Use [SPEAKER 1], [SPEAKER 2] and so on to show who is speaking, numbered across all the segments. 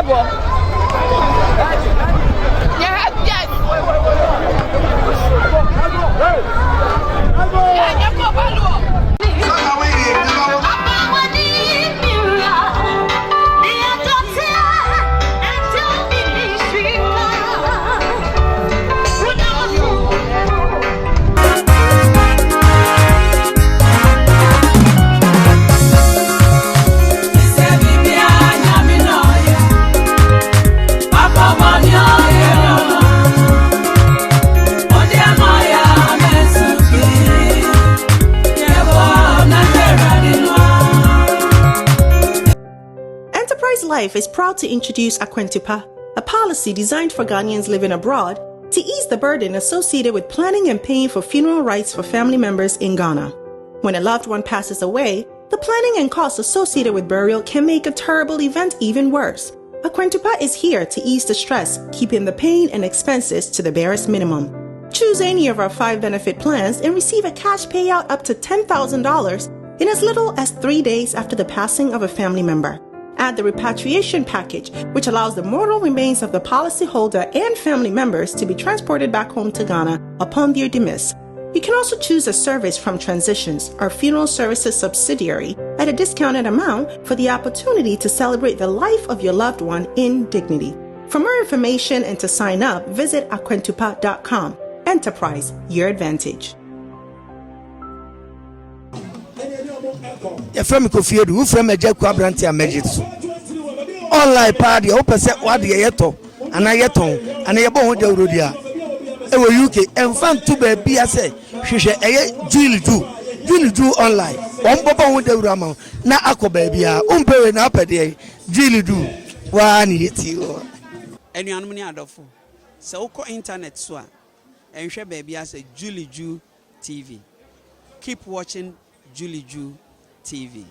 [SPEAKER 1] table. Yeah, yes.
[SPEAKER 2] Life is proud to introduce Akwentupa, a policy designed for Ghanaians living abroad to ease the burden associated with planning and paying for funeral rites for family members in Ghana. When a loved one passes away, the planning and costs associated with burial can make a terrible event even worse. Akwentupa is here to ease the stress, keeping the pain and expenses to the barest minimum. Choose any of our 5 benefit plans and receive a cash payout up to $10,000 in as little as 3 days after the passing of a family member. Add the repatriation package, which allows the mortal remains of the policyholder and family members to be transported back home to Ghana upon their demise. You can also choose a service from Transitions, our funeral services subsidiary, at a discounted amount for the opportunity to celebrate the life of your loved one in dignity. For more information and to sign up, visit akwentupa.com. Enterprise, your advantage.
[SPEAKER 3] Your friend Kofi Edu, who from a Jack Quabranti and Majitsu. Online party, open set what the yeto, and I yeton, and I bone the Rudia. Ewo UK, and fan to be a say, she say, Julie Ju online. One papa with the Rama, na aqua baby, umpere na per day, Julie Ju, one hit you.
[SPEAKER 4] And you are adolfo. So call internet swa, and share baby as a Juu TV. Keep watching Juu TV.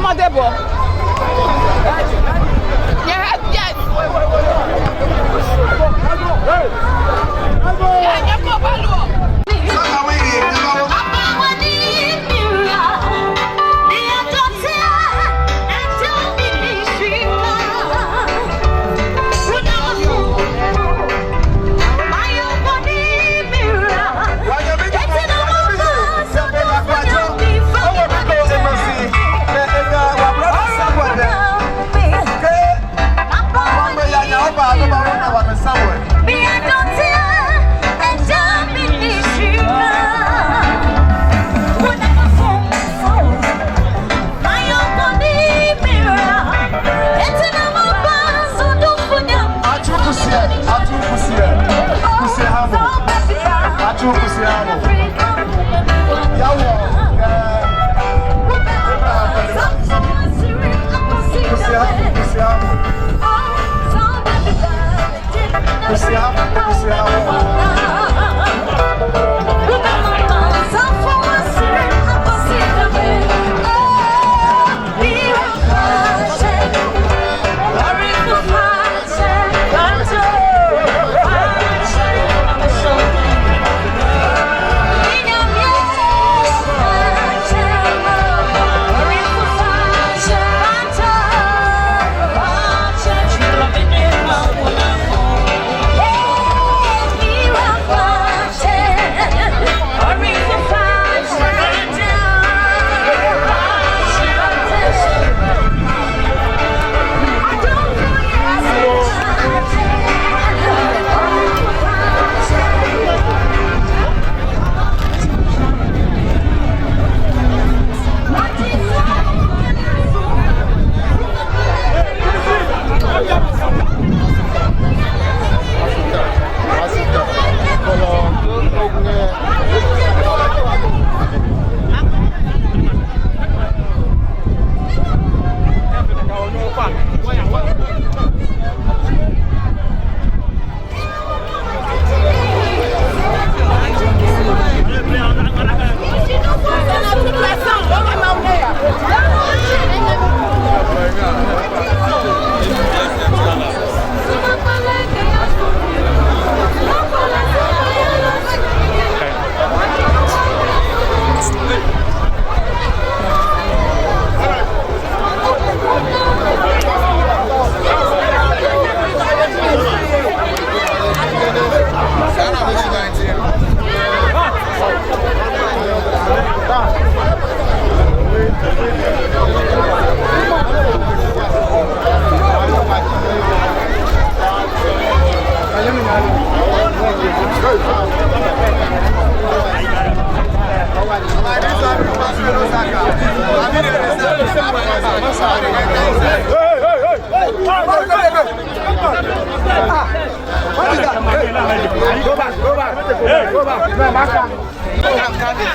[SPEAKER 1] Go back.